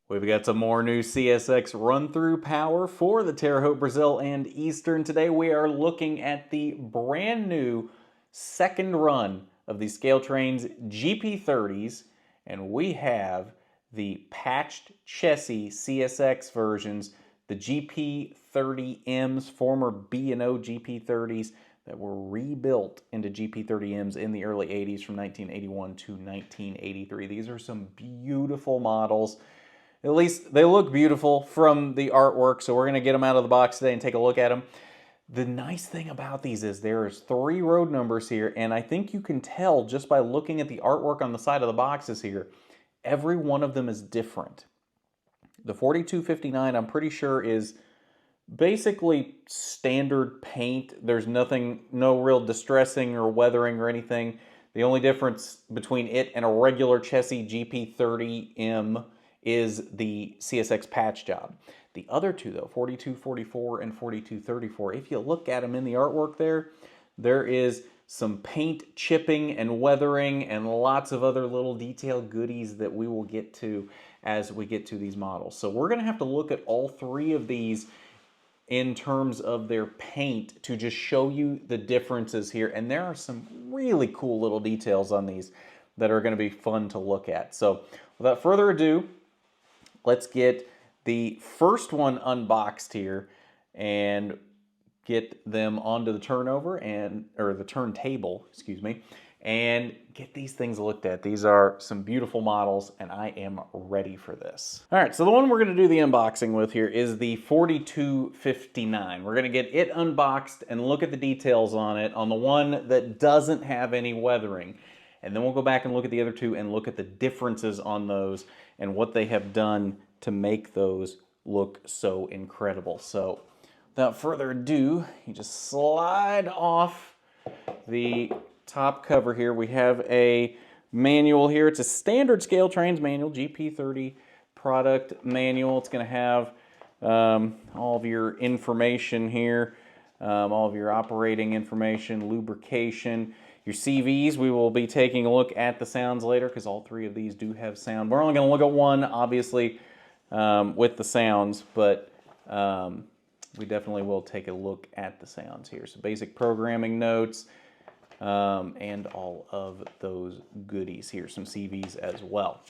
We've got some more new CSX run-through power for the Terre, Haute, Brazil, and Eastern. Today we are looking at the brand new second run of the ScaleTrains GP30s, and we have the patched Chessie CSX versions, the GP30Ms, former B&O GP30s that were rebuilt into GP30Ms in the early 80s from 1981 to 1983. These are some beautiful models. At least they look beautiful from the artwork, so we're going to get them out of the box today and take a look at them. The nice thing about these is there's 3 road numbers here, and I think you can tell just by looking at the artwork on the side of the boxes here, every one of them is different. The 4259, I'm pretty sure, is basically standard paint. There's nothing, no real distressing or weathering or anything. The only difference between it and a regular Chessie GP30M is the CSX patch job. The other two though, 4244 and 4234, if you look at them in the artwork there is some paint chipping and weathering and lots of other little detail goodies that we will get to as we get to these models. So we're gonna have to look at all 3 of these in terms of their paint to just show you the differences here. And there are some really cool little details on these that are gonna be fun to look at. So without further ado, let's get the first one unboxed here and get them onto the turnover or the turntable, excuse me, and get these things looked at. These are some beautiful models, and I am ready for this. All right, so the one we're gonna do the unboxing with here is the 4259. We're gonna get it unboxed and look at the details on it, on the one that doesn't have any weathering. And then we'll go back and look at the other 2 and look at the differences on those and what they have done to make those look so incredible. So without further ado, you just slide off the top cover here. We have a manual here. It's a standard ScaleTrains manual, GP30 product manual. It's going to have all of your information here, all of your operating information, lubrication, your CVs. We will be taking a look at the sounds later because all 3 of these do have sound. We're only going to look at one, obviously, with the sounds, but we definitely will take a look at the sounds here. So basic programming notes and all of those goodies here, some CVs as well.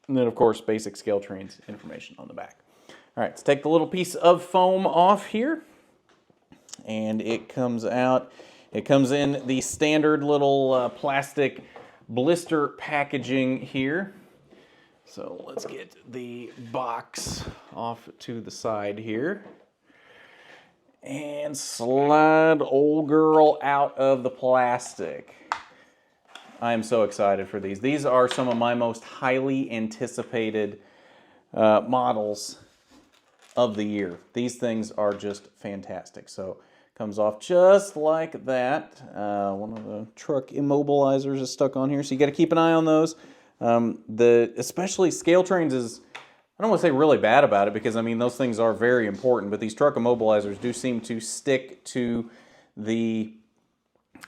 And then, of course, basic ScaleTrains information on the back. All right, let's take the little piece of foam off here, and it comes out. It comes in the standard little plastic blister packaging here. So let's get the box off to the side here and slide old girl out of the plastic. I am so excited for these. These are some of my most highly anticipated models of the year. These things are just fantastic. So comes off just like that. One of the truck immobilizers is stuck on here, so you got to keep an eye on those. Especially ScaleTrains is, I don't want to say really bad about it because I mean those things are very important, but these truck immobilizers do seem to stick to the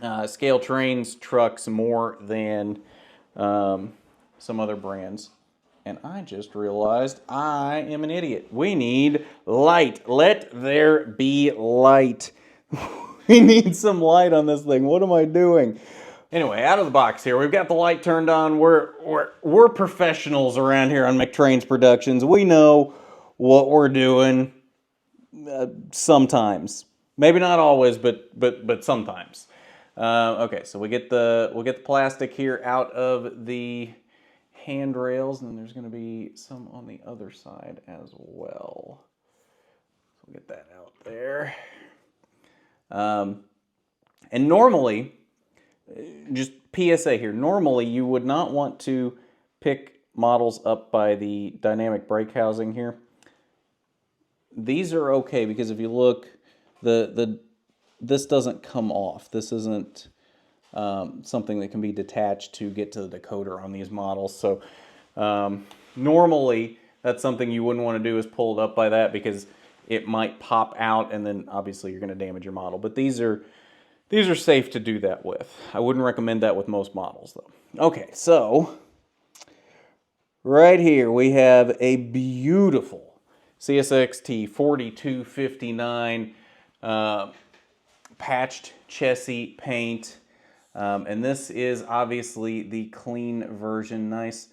ScaleTrains trucks more than some other brands. And I just realized I am an idiot. We need light. Let there be light. We need some light on this thing. What am I doing? Anyway, out of the box here, we've got the light turned on. We're professionals around here on McTrains Productions. We know what we're doing sometimes. Maybe not always, but sometimes. Okay, so we'll get the plastic here out of the handrails, and there's going to be some on the other side as well. So we'll get that out there. And normally, just PSA here, normally you would not want to pick models up by the dynamic brake housing here. These are okay because if you look, this doesn't come off. This isn't something that can be detached to get to the decoder on these models. So normally that's something you wouldn't want to do is pull it up by that because it might pop out and then obviously you're going to damage your model. But these are safe to do that with. I wouldn't recommend that with most models though. Okay, so Right here we have a beautiful CSX 4259 patched Chessie paint. And this is obviously the clean version. Nice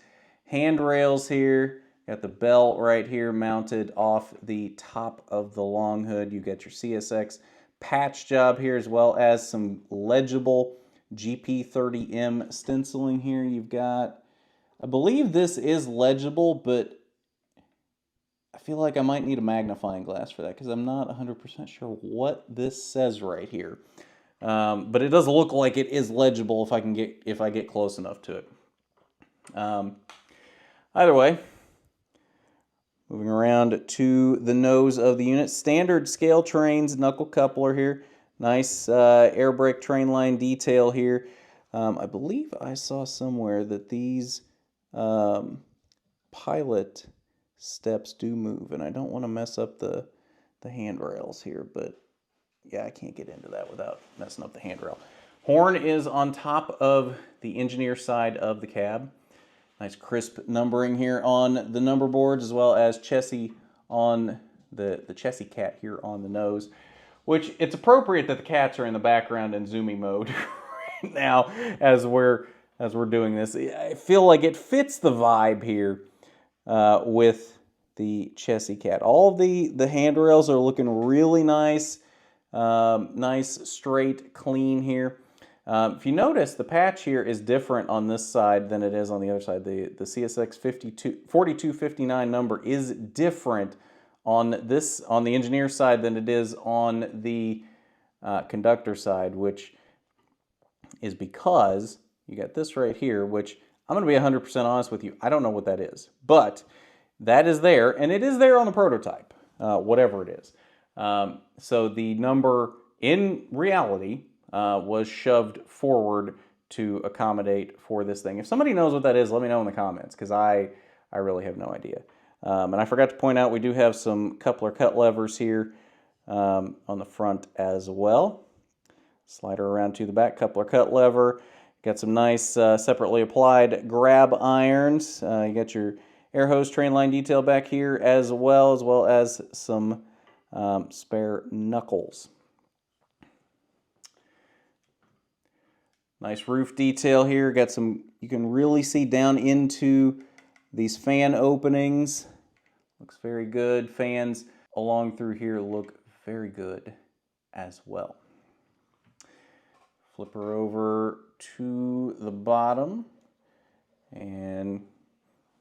handrails here. Got the belt right here mounted off the top of the long hood. You got your CSX patch job here, as well as some legible GP30M stenciling here. You've got, I believe this is legible, but I feel like I might need a magnifying glass for that because I'm not 100% sure what this says right here. But it does look like it is legible if I get close enough to it. Either way, moving around to the nose of the unit, standard ScaleTrains knuckle coupler here. Nice air brake train line detail here. I believe I saw somewhere that these pilot steps do move, and I don't want to mess up the handrails here, but yeah, I can't get into that without messing up the handrail. Horn is on top of the engineer side of the cab. Nice crisp numbering here on the number boards, as well as Chessie on the Chessie cat here on the nose, which it's appropriate that the cats are in the background in zooming mode right now as we're doing this. I feel like it fits the vibe here with the Chessie cat. All the handrails are looking really nice. Nice, straight, clean here. If you notice, the patch here is different on this side than it is on the other side. The CSX 4259 number is different on the engineer side than it is on the conductor side, which is because you got this right here, which I'm going to be 100% honest with you. I don't know what that is, but that is there, and it is there on the prototype, whatever it is. So the number in reality was shoved forward to accommodate for this thing. If somebody knows what that is, let me know in the comments, because I really have no idea. And I forgot to point out we do have some coupler cut levers here on the front as well. Slide her around to the back, coupler cut lever. Got some nice separately applied grab irons. You got your air hose train line detail back here as well as some spare knuckles. Nice roof detail here. Got some, you can really see down into these fan openings. Looks very good. Fans along through here look very good as well. Flip her over to the bottom, and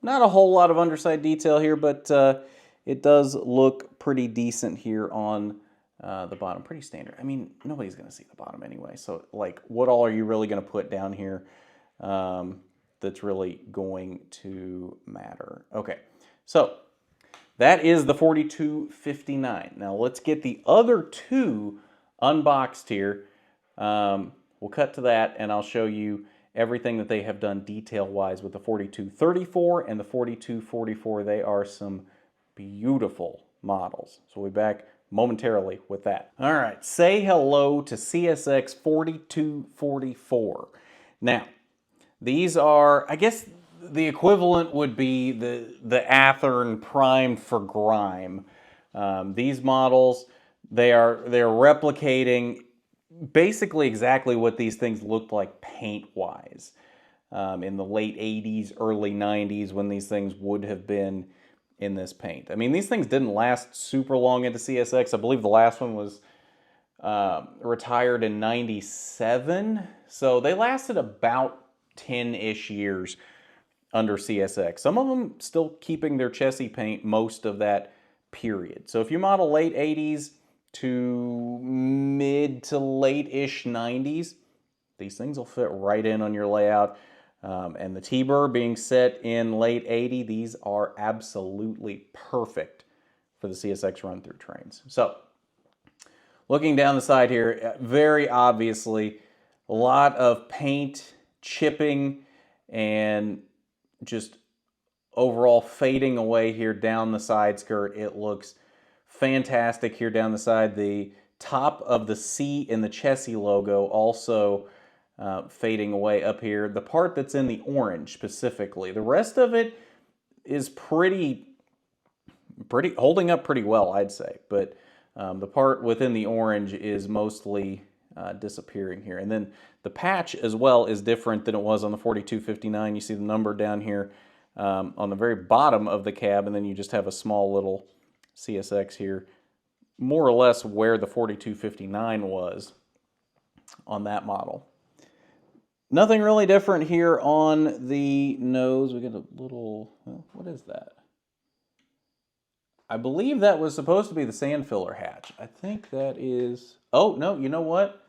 not a whole lot of underside detail here, but it does look pretty decent here on the bottom. Pretty standard. I mean, nobody's going to see the bottom anyway, so like, what all are you really going to put down here that's really going to matter? Okay, so that is the 4259. Now let's get the other two unboxed here. We'll cut to that, and I'll show you everything that they have done detail-wise with the 4234 and the 4244. They are some beautiful models. So we'll be back momentarily with that. All right, say hello to CSX 4244. Now, these are, I guess the equivalent would be the Athearn primed for grime. These models, they're replicating basically exactly what these things looked like paint-wise in the late 80s, early 90s, when these things would have been in this paint. I mean, these things didn't last super long into CSX. I believe the last one was retired in 97, so they lasted about 10-ish years under CSX. Some of them still keeping their Chessie paint most of that period. So if you model late 80s to mid to late-ish 90s, these things will fit right in on your layout. And the T-Burr being set in late 80, these are absolutely perfect for the CSX run-through trains. So, looking down the side here, very obviously, a lot of paint, chipping, and just overall fading away here down the side skirt. It looks fantastic here down the side. The top of the C in the Chessie logo also fading away up here. The part that's in the orange specifically. The rest of it is pretty holding up pretty well, I'd say. But the part within the orange is mostly disappearing here. And then the patch as well is different than it was on the 4259. You see the number down here on the very bottom of the cab, and then you just have a small little CSX here, more or less where the 4259 was on that model. Nothing really different here on the nose. We get a little, what is that? I believe that was supposed to be the sand filler hatch. I think that is, oh no, you know what?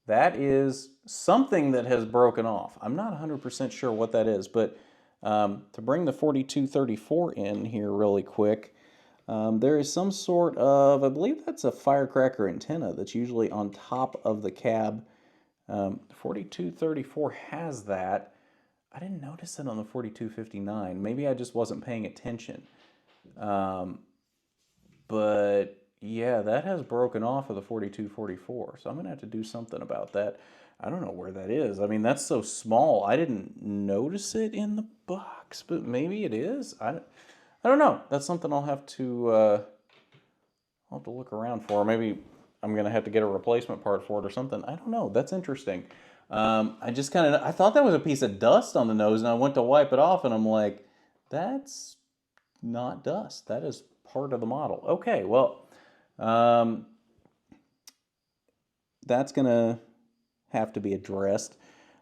That is something that has broken off. I'm not 100% sure what that is, but to bring the 4234 in here really quick, there is some sort of, I believe that's a firecracker antenna that's usually on top of the cab. 4234 has that. I didn't notice it on the 4259. Maybe I just wasn't paying attention. But yeah, that has broken off of the 4244. So I'm going to have to do something about that. I don't know where that is. I mean, that's so small. I didn't notice it in the box, but maybe it is. I don't know. That's something I'll have to look around for. Maybe I'm going to have to get a replacement part for it or something. I don't know. That's interesting. I just I thought that was a piece of dust on the nose, and I went to wipe it off, and I'm like, that's not dust. That is part of the model. Okay, well, that's going to have to be addressed.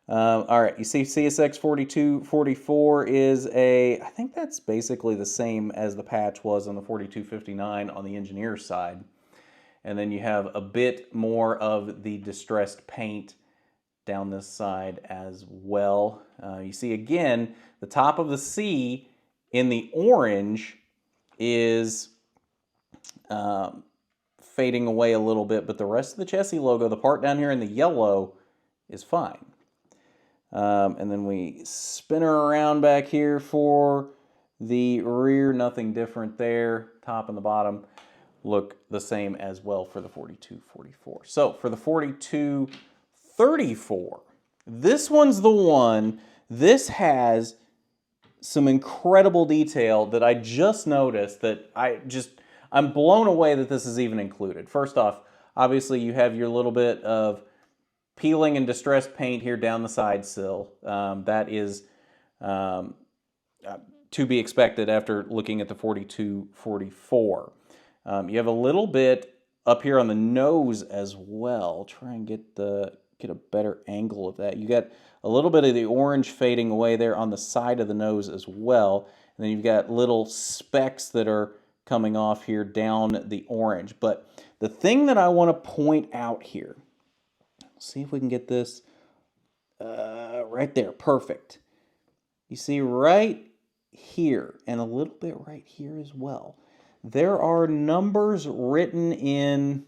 All right, you see CSX 4244 is I think that's basically the same as the patch was on the 4259 on the engineer's side. And then you have a bit more of the distressed paint down this side as well. You see again, the top of the C in the orange is fading away a little bit, but the rest of the Chessie logo, the part down here in the yellow, is fine. And then we spin her around back here for the rear, nothing different there. Top and the bottom look the same as well for the 4244. So for the 4234, this one's the one. This has some incredible detail that I just noticed that I'm blown away that this is even included. First off, obviously you have your little bit of peeling and distressed paint here down the side sill. That is to be expected after looking at the 4244. You have a little bit up here on the nose as well. Try and get a better angle of that. You got a little bit of the orange fading away there on the side of the nose as well. And then you've got little specks that are coming off here down the orange. But the thing that I want to point out here, see if we can get this right there. Perfect. You see right here and a little bit right here as well. There are numbers written in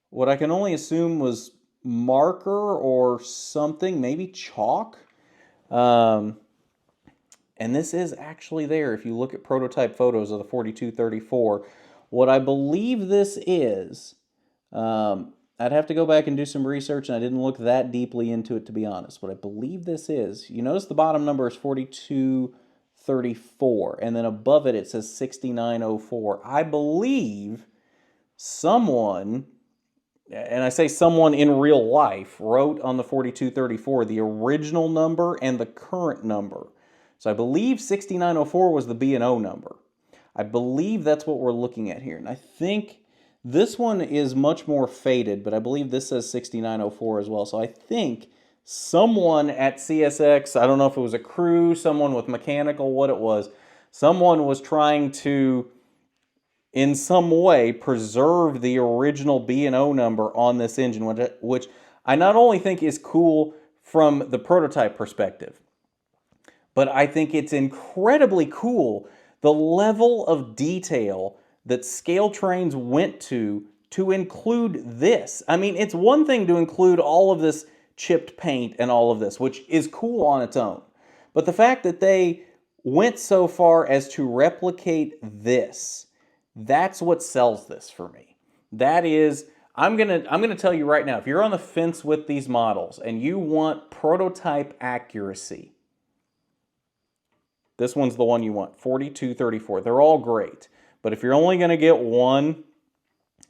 what I can only assume was marker or something, maybe chalk. And this is actually there if you look at prototype photos of the 4234. What I believe this is, I'd have to go back and do some research, and I didn't look that deeply into it, to be honest. What I believe this is, you notice the bottom number is 4234, and then above it, it says 6904. I believe someone, and I say someone in real life, wrote on the 4234 the original number and the current number. So I believe 6904 was the B&O number. I believe that's what we're looking at here. And I think this one is much more faded, but I believe this says 6904 as well. So I think someone at CSX, I don't know if it was a crew, someone with mechanical, what it was, someone was trying to, in some way, preserve the original B&O number on this engine, which I not only think is cool from the prototype perspective, but I think it's incredibly cool the level of detail that ScaleTrains went to include this. I mean, it's one thing to include all of this chipped paint and all of this, which is cool on its own. But the fact that they went so far as to replicate this, that's what sells this for me. That is, I'm gonna tell you right now, if you're on the fence with these models and you want prototype accuracy, this one's the one you want, 4234. They're all great, but if you're only going to get one,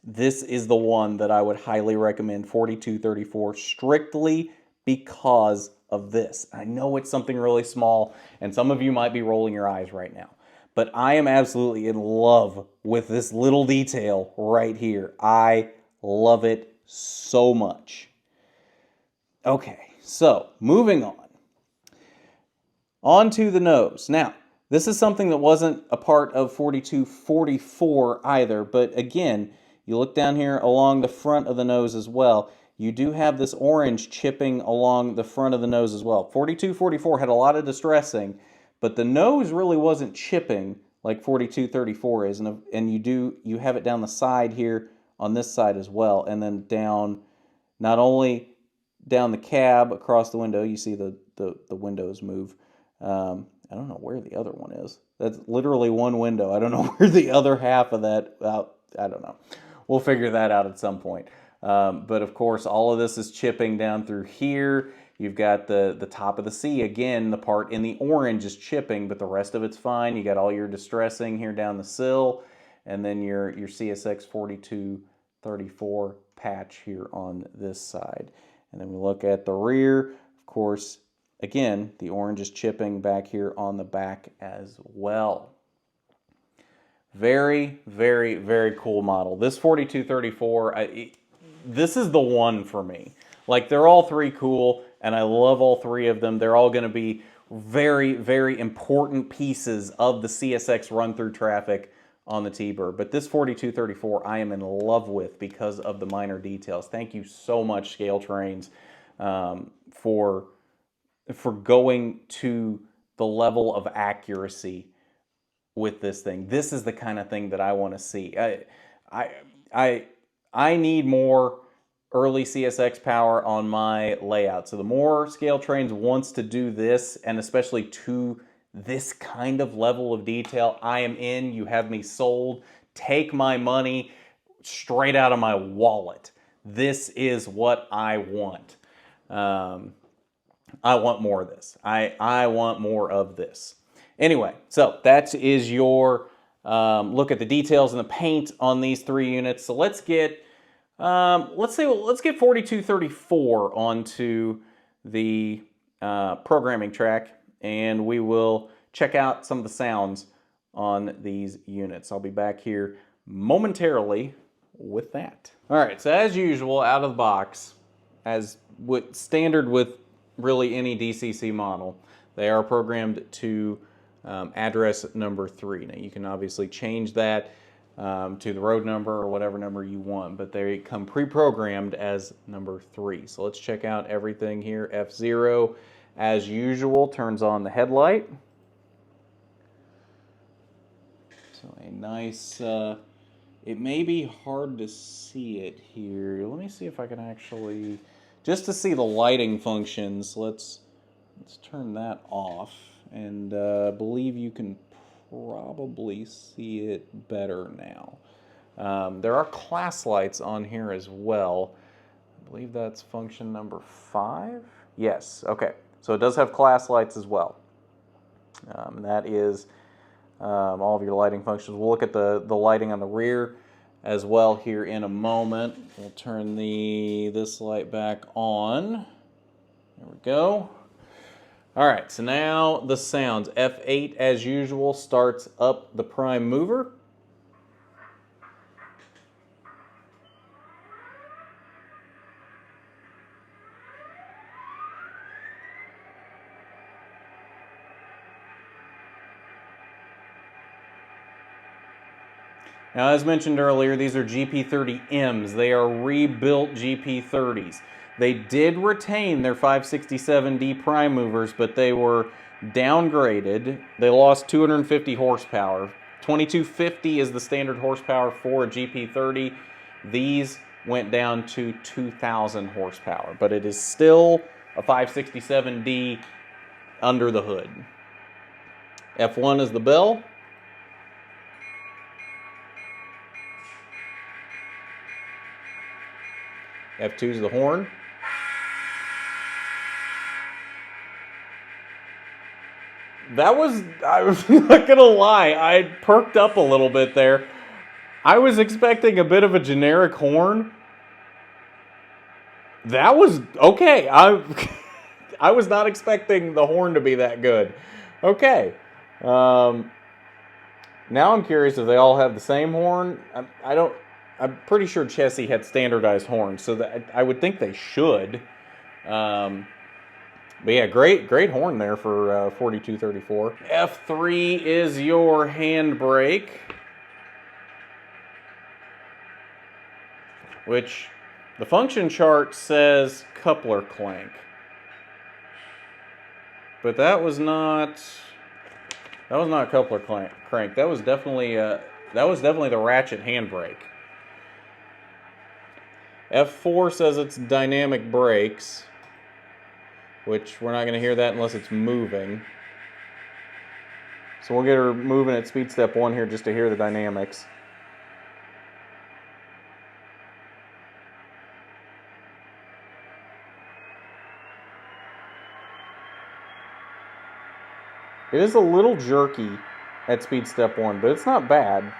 this is the one that I would highly recommend, 4234, strictly because of this. I know it's something really small, and some of you might be rolling your eyes right now, but I am absolutely in love with this little detail right here. I love it so much. Okay, so moving on. On to the nose. Now, this is something that wasn't a part of 4244 either, but again, you look down here along the front of the nose as well. You do have this orange chipping along the front of the nose as well. 4244 had a lot of distressing, but the nose really wasn't chipping like 4234 is, and you have it down the side here on this side as well, and then down, not only down the cab across the window, you see the windows move. I don't know where the other one is. That's literally one window. I don't know where the other half of that, I don't know. We'll figure that out at some point. But of course, all of this is chipping down through here. You've got the top of the C. Again, the part in the orange is chipping, but the rest of it's fine. You got all your distressing here down the sill, and then your CSX 4234 patch here on this side. And then we look at the rear, of course, again, the orange is chipping back here on the back as well. Very, very, very cool model. This 4234, this is the one for me. Like, they're all three cool, and I love all three of them. They're all going to be very, very important pieces of the CSX run-through traffic on the T-Bird. But this 4234 I am in love with because of the minor details. Thank you so much, ScaleTrains, for going to the level of accuracy with this thing. This is the kind of thing that I want to see. I need more early CSX power on my layout. So the more ScaleTrains wants to do this, and especially to this kind of level of detail, I am in. You have me sold. Take my money straight out of my wallet. This is what I want. I want more of this. I want more of this. Anyway, so that is your look at the details and the paint on these three units. So let's get 4234 onto the programming track, and we will check out some of the sounds on these units. I'll be back here momentarily with that. All right, so as usual, out of the box, as standard with really any DCC model, they are programmed to address number 3. Now you can obviously change that to the road number or whatever number you want, but they come pre-programmed as number 3. So let's check out everything here. F0, as usual, turns on the headlight. So a nice, it may be hard to see it here. Let me see if I can actually, just to see the lighting functions, let's turn that off, and I believe you can probably see it better now. There are class lights on here as well. I believe that's function number 5. Yes, okay. So it does have class lights as well. That is all of your lighting functions. We'll look at the lighting on the rear as well here in a moment. We'll turn this light back on. There we go. All right, so now the sounds. F8, as usual, starts up the prime mover. Now, as mentioned earlier, these are GP30Ms. They are rebuilt GP30s. They did retain their 567D prime movers, but they were downgraded. They lost 250 horsepower. 2250 is the standard horsepower for a GP30. These went down to 2,000 horsepower, but it is still a 567D under the hood. F1 is the bell. F2 is the horn. That was, I'm not gonna lie, I perked up a little bit there. I was expecting a bit of a generic horn. That was, okay, I was not expecting the horn to be that good. Okay. Now I'm curious if they all have the same horn. I'm pretty sure Chessie had standardized horns, so that I would think they should. But yeah, great horn there for 4234. F3 is your handbrake, which the function chart says coupler clank, but that was not coupler crank. That was definitely the ratchet handbrake. F4 says it's dynamic brakes, which we're not going to hear that unless it's moving. So we'll get her moving at speed step 1 here just to hear the dynamics. It is a little jerky at speed step 1, but it's not bad.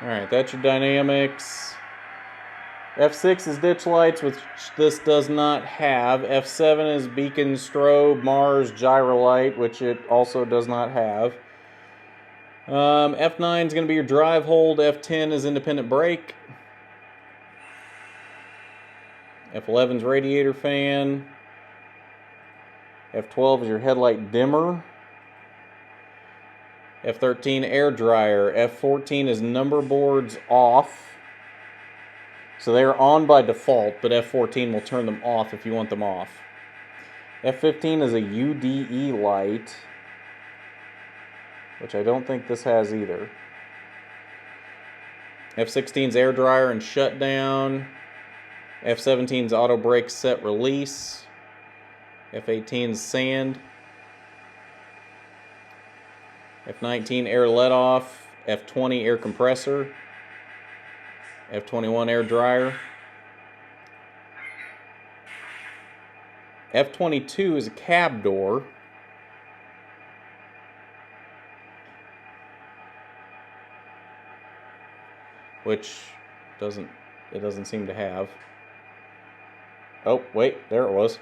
Alright, that's your dynamics. F6 is ditch lights, which this does not have. F7 is beacon, strobe, Mars, gyro light, which it also does not have. F9 is going to be your drive hold. F10 is independent brake. F11 is radiator fan. F12 is your headlight dimmer. F13 air dryer. F14 is number boards off. So they are on by default, but F14 will turn them off if you want them off. F15 is a UDE light, which I don't think this has either. F16 is air dryer and shutdown. F17 is auto brake set release. F18 is sand. F19 air let off. F20 air compressor. F21 air dryer. F22 is a cab door. Which it doesn't seem to have. Oh, wait, there it was.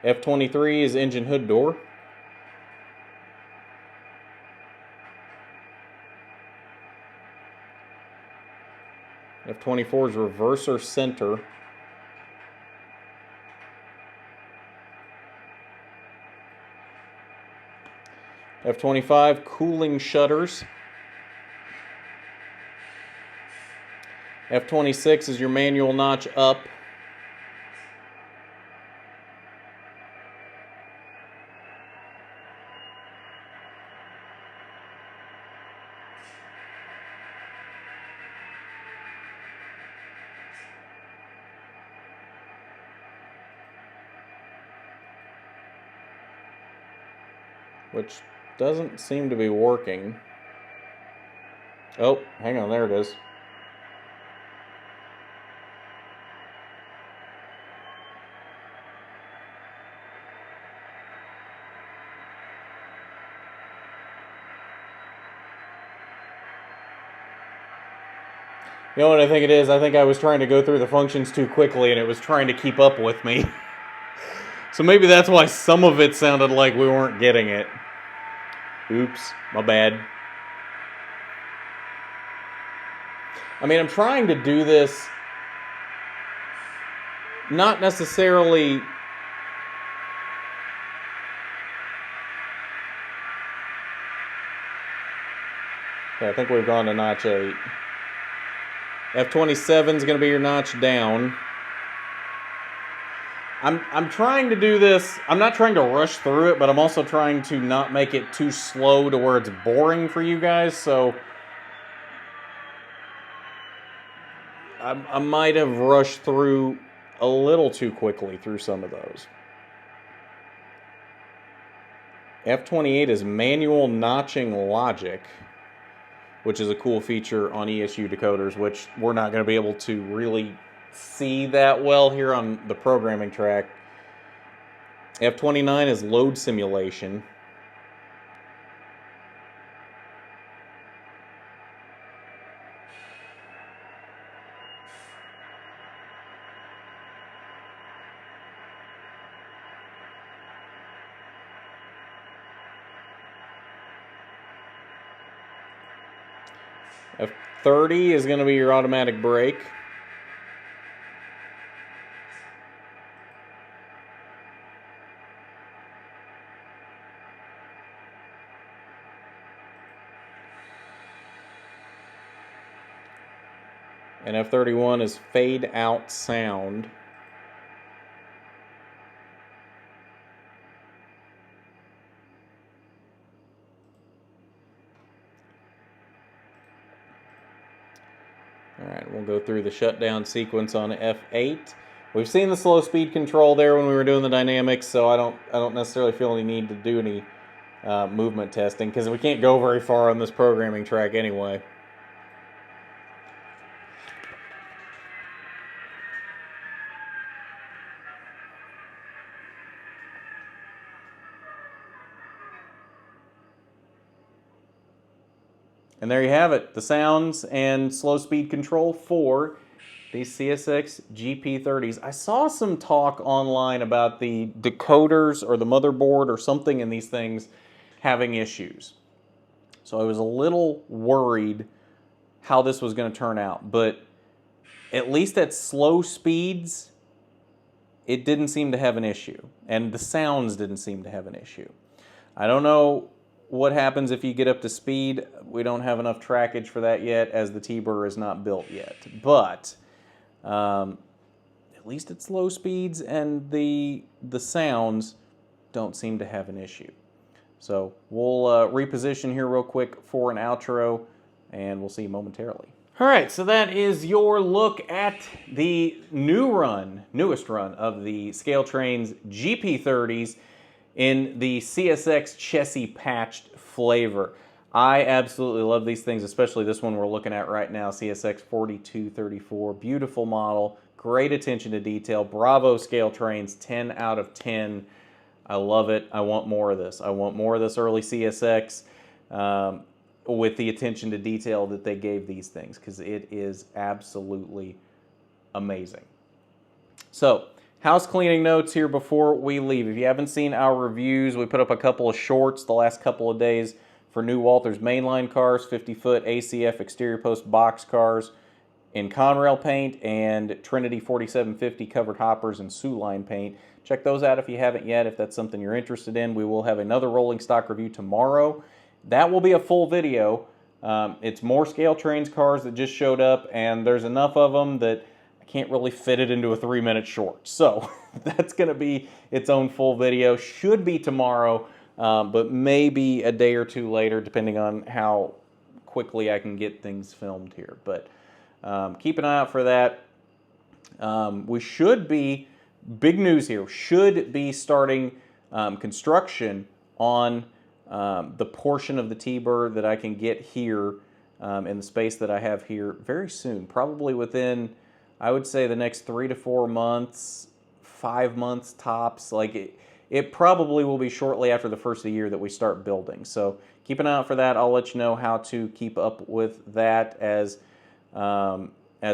F23 is engine hood door. F24 is reverser center. F25 cooling shutters. F26 is your manual notch up. Which doesn't seem to be working. Oh, hang on, there it is. You know what I think it is? I think I was trying to go through the functions too quickly and it was trying to keep up with me. So maybe that's why some of it sounded like we weren't getting it. Oops, my bad. I mean, I'm trying to do this not necessarily okay, I think we've gone to notch 8. F27 is going to be your notch down. I'm trying to do this. I'm not trying to rush through it, but I'm also trying to not make it too slow to where it's boring for you guys. So I might have rushed through a little too quickly through some of those. F28 is manual notching logic, which is a cool feature on ESU decoders, which we're not going to be able to really see that well here on the programming track. F29 is load simulation. F30 is going to be your automatic brake. And F31 is fade out sound. All right, we'll go through the shutdown sequence on F8. We've seen the slow speed control there when we were doing the dynamics, so I don't necessarily feel any need to do any movement testing because we can't go very far on this programming track anyway. And there you have it, the sounds and slow speed control for the CSX GP30s. I saw some talk online about the decoders or the motherboard or something in these things having issues. So I was a little worried how this was going to turn out, but at least at slow speeds, it didn't seem to have an issue, and the sounds didn't seem to have an issue. I don't know what happens if you get up to speed. We don't have enough trackage for that yet, as the T-Burr is not built yet. But at least at slow speeds, and the sounds don't seem to have an issue. So we'll reposition here real quick for an outro, and we'll see you momentarily. All right, so that is your look at the newest run of the ScaleTrains GP30s in the CSX Chessie patched flavor. I absolutely love these things, especially this one we're looking at right now, CSX 4234. Beautiful model, great attention to detail. Bravo ScaleTrains, 10 out of 10. I love it. I want more of this. I want more of this early CSX with the attention to detail that they gave these things, because it is absolutely amazing. So, house cleaning notes here before we leave. If you haven't seen our reviews, we put up a couple of shorts the last couple of days for new Walthers mainline cars, 50-foot ACF exterior post box cars in Conrail paint, and Trinity 4750 covered hoppers and Sioux Line paint. Check those out if you haven't yet, if that's something you're interested in. We will have another rolling stock review tomorrow. That will be a full video. It's more ScaleTrains cars that just showed up, and there's enough of them that I can't really fit it into a 3-minute short. So that's going to be its own full video. Should be tomorrow, but maybe a day or two later, depending on how quickly I can get things filmed here. But keep an eye out for that. We should be, big news here, should be starting construction on the portion of the T-Burr that I can get here in the space that I have here very soon. Probably within, I would say, the next 3 to 4 months, 5 months tops. Like it probably will be shortly after the first of the year that we start building. So keep an eye out for that. I'll let you know how to keep up with that as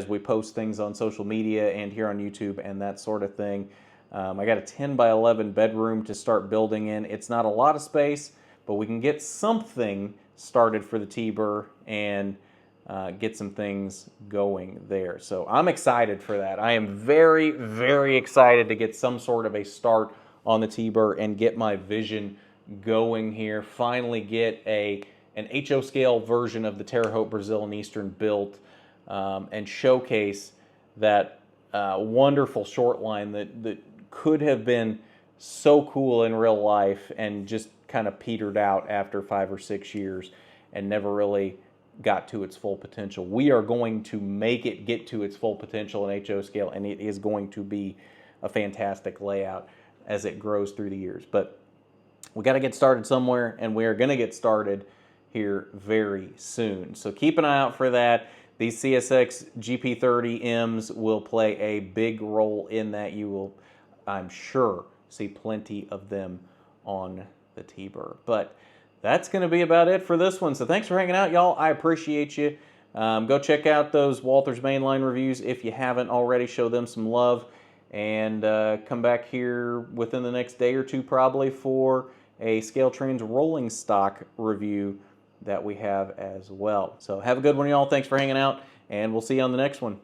we post things on social media and here on YouTube and that sort of thing. I got a 10 by 11 bedroom to start building in. It's not a lot of space, but we can get something started for the T-Burr and get some things going there. So I'm excited for that. I am very, very excited to get some sort of a start on the T-Burr and get my vision going here. Finally get an HO scale version of the Terre, Haute, Brazil, and Eastern built and showcase that wonderful short line that could have been so cool in real life and just kind of petered out after 5 or 6 years and never really got to its full potential. We are going to make it get to its full potential in HO scale, and it is going to be a fantastic layout as it grows through the years. But we got to get started somewhere, and we are going to get started here very soon. So keep an eye out for that. these CSX GP30Ms will play a big role in that. You will, I'm sure, see plenty of them on the T-Bird. But that's going to be about it for this one. So thanks for hanging out, y'all. I appreciate you. Go check out those Walther's Mainline reviews if you haven't already. Show them some love. And come back here within the next day or two probably for a ScaleTrains rolling stock review that we have as well. So have a good one, y'all. Thanks for hanging out, and we'll see you on the next one.